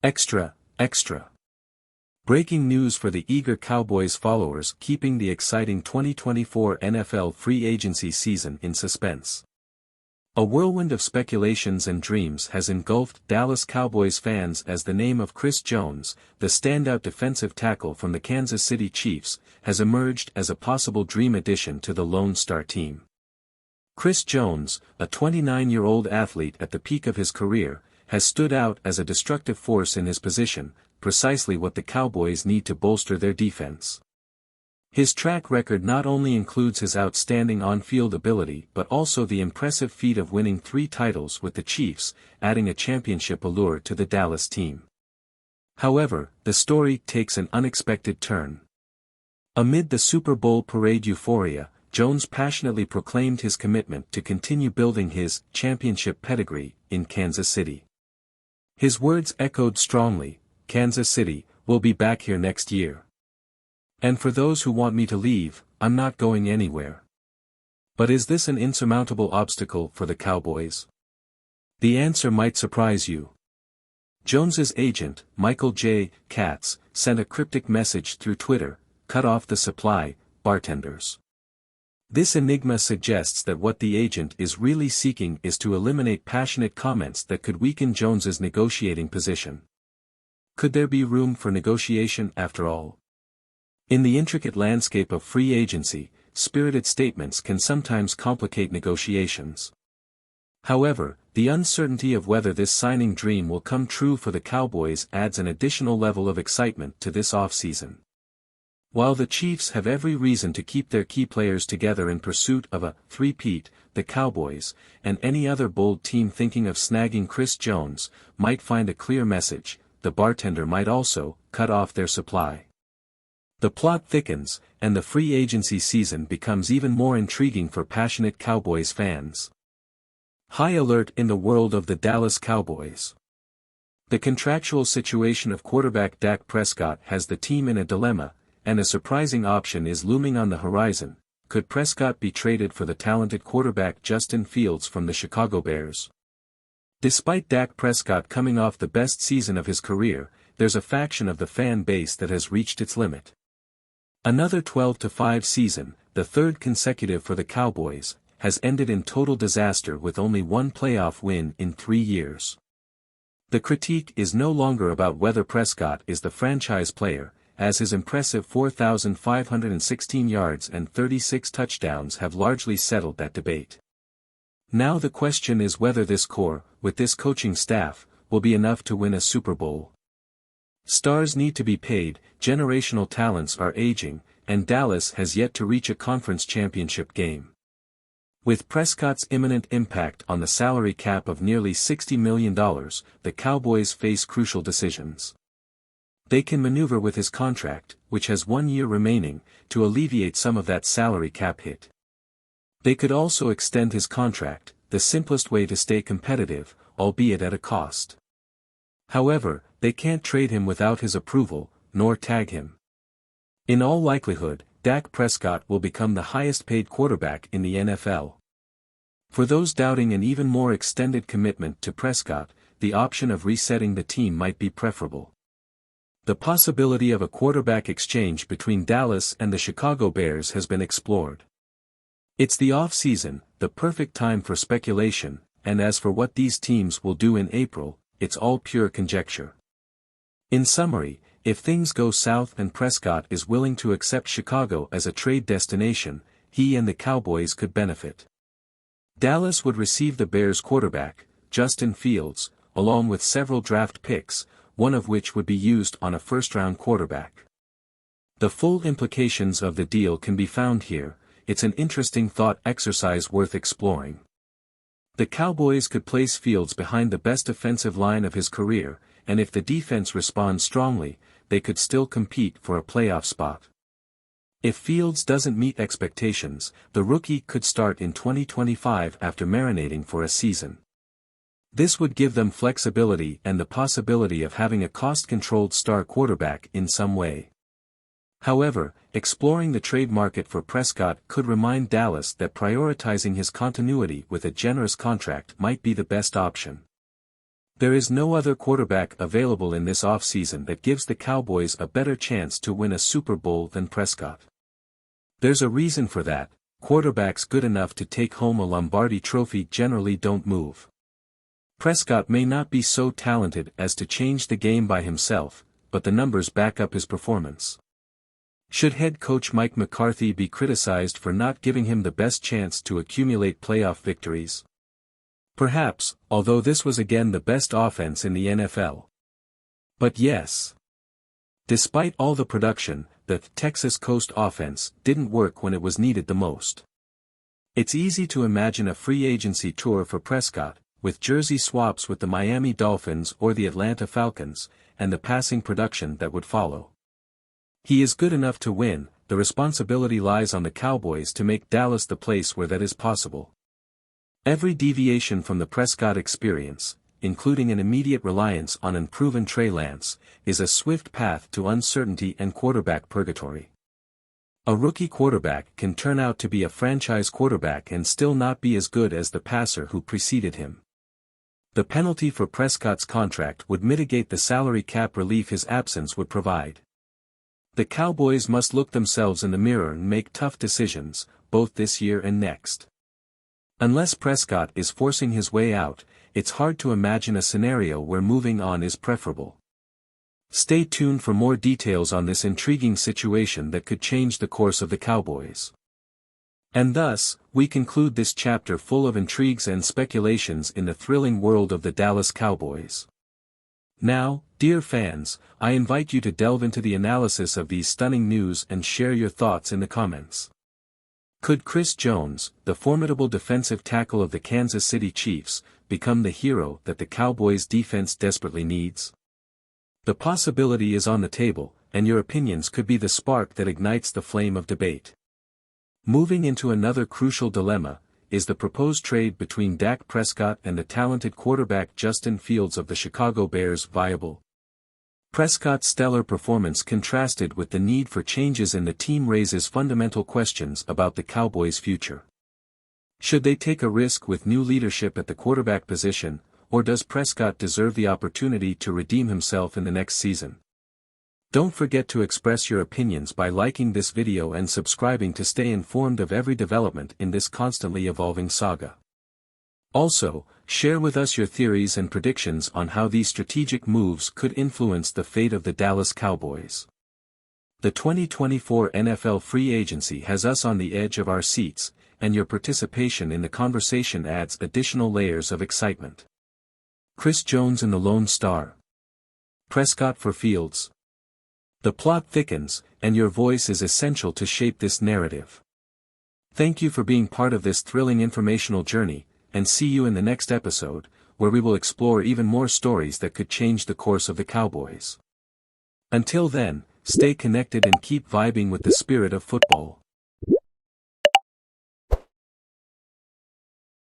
Extra, extra. Breaking news for the eager Cowboys followers keeping the exciting 2024 NFL free agency season in suspense. A whirlwind of speculations and dreams has engulfed Dallas Cowboys fans as the name of Chris Jones, the standout defensive tackle from the Kansas City Chiefs, has emerged as a possible dream addition to the Lone Star team. Chris Jones, a 29-year-old athlete at the peak of his career, has stood out as a destructive force in his position, precisely what the Cowboys need to bolster their defense. His track record not only includes his outstanding on-field ability but also the impressive feat of winning 3 titles with the Chiefs, adding a championship allure to the Dallas team. However, the story takes an unexpected turn. Amid the Super Bowl parade euphoria, Jones passionately proclaimed his commitment to continue building his championship pedigree in Kansas City. His words echoed strongly, "Kansas City, we'll be back here next year. And for those who want me to leave, I'm not going anywhere." But is this an insurmountable obstacle for the Cowboys? The answer might surprise you. Jones's agent, Michael J. Katz, sent a cryptic message through Twitter: "Cut off the supply, bartenders." This enigma suggests that what the agent is really seeking is to eliminate passionate comments that could weaken Jones's negotiating position. Could there be room for negotiation after all? In the intricate landscape of free agency, spirited statements can sometimes complicate negotiations. However, the uncertainty of whether this signing dream will come true for the Cowboys adds an additional level of excitement to this offseason. While the Chiefs have every reason to keep their key players together in pursuit of a three-peat, the Cowboys, and any other bold team thinking of snagging Chris Jones, might find a clear message: the bartender might also cut off their supply. The plot thickens, and the free agency season becomes even more intriguing for passionate Cowboys fans. High alert in the world of the Dallas Cowboys. The contractual situation of quarterback Dak Prescott has the team in a dilemma, and a surprising option is looming on the horizon. Could Prescott be traded for the talented quarterback Justin Fields from the Chicago Bears? Despite Dak Prescott coming off the best season of his career, there's a faction of the fan base that has reached its limit. Another 12-5 season, the third consecutive for the Cowboys, has ended in total disaster with only one playoff win in 3 years. The critique is no longer about whether Prescott is the franchise player, as his impressive 4,516 yards and 36 touchdowns have largely settled that debate. Now the question is whether this core, with this coaching staff, will be enough to win a Super Bowl. Stars need to be paid, generational talents are aging, and Dallas has yet to reach a conference championship game. With Prescott's imminent impact on the salary cap of nearly $60 million, the Cowboys face crucial decisions. They can maneuver with his contract, which has 1 year remaining, to alleviate some of that salary cap hit. They could also extend his contract, the simplest way to stay competitive, albeit at a cost. However, they can't trade him without his approval, nor tag him. In all likelihood, Dak Prescott will become the highest-paid quarterback in the NFL. For those doubting an even more extended commitment to Prescott, the option of resetting the team might be preferable. The possibility of a quarterback exchange between Dallas and the Chicago Bears has been explored. It's the off-season, the perfect time for speculation, and as for what these teams will do in April, it's all pure conjecture. In summary, if things go south and Prescott is willing to accept Chicago as a trade destination, he and the Cowboys could benefit. Dallas would receive the Bears' quarterback, Justin Fields, along with several draft picks, one of which would be used on a first-round quarterback. The full implications of the deal can be found here. It's an interesting thought exercise worth exploring. The Cowboys could place Fields behind the best offensive line of his career, and if the defense responds strongly, they could still compete for a playoff spot. If Fields doesn't meet expectations, the rookie could start in 2025 after marinating for a season. This would give them flexibility and the possibility of having a cost-controlled star quarterback in some way. However, exploring the trade market for Prescott could remind Dallas that prioritizing his continuity with a generous contract might be the best option. There is no other quarterback available in this offseason that gives the Cowboys a better chance to win a Super Bowl than Prescott. There's a reason for that. Quarterbacks good enough to take home a Lombardi trophy generally don't move. Prescott may not be so talented as to change the game by himself, but the numbers back up his performance. Should head coach Mike McCarthy be criticized for not giving him the best chance to accumulate playoff victories? Perhaps, although this was again the best offense in the NFL. But yes. Despite all the production, the Texas Coast offense didn't work when it was needed the most. It's easy to imagine a free agency tour for Prescott, with jersey swaps with the Miami Dolphins or the Atlanta Falcons, and the passing production that would follow. He is good enough to win, the responsibility lies on the Cowboys to make Dallas the place where that is possible. Every deviation from the Prescott experience, including an immediate reliance on unproven Trey Lance, is a swift path to uncertainty and quarterback purgatory. A rookie quarterback can turn out to be a franchise quarterback and still not be as good as the passer who preceded him. The penalty for Prescott's contract would mitigate the salary cap relief his absence would provide. The Cowboys must look themselves in the mirror and make tough decisions, both this year and next. Unless Prescott is forcing his way out, it's hard to imagine a scenario where moving on is preferable. Stay tuned for more details on this intriguing situation that could change the course of the Cowboys. And thus, we conclude this chapter full of intrigues and speculations in the thrilling world of the Dallas Cowboys. Now, dear fans, I invite you to delve into the analysis of these stunning news and share your thoughts in the comments. Could Chris Jones, the formidable defensive tackle of the Kansas City Chiefs, become the hero that the Cowboys' defense desperately needs? The possibility is on the table, and your opinions could be the spark that ignites the flame of debate. Moving into another crucial dilemma, is the proposed trade between Dak Prescott and the talented quarterback Justin Fields of the Chicago Bears viable? Prescott's stellar performance contrasted with the need for changes in the team raises fundamental questions about the Cowboys' future. Should they take a risk with new leadership at the quarterback position, or does Prescott deserve the opportunity to redeem himself in the next season? Don't forget to express your opinions by liking this video and subscribing to stay informed of every development in this constantly evolving saga. Also, share with us your theories and predictions on how these strategic moves could influence the fate of the Dallas Cowboys. The 2024 NFL free agency has us on the edge of our seats, and your participation in the conversation adds additional layers of excitement. Chris Jones in the Lone Star. Prescott for Fields. The plot thickens, and your voice is essential to shape this narrative. Thank you for being part of this thrilling informational journey, and see you in the next episode, where we will explore even more stories that could change the course of the Cowboys. Until then, stay connected and keep vibing with the spirit of football.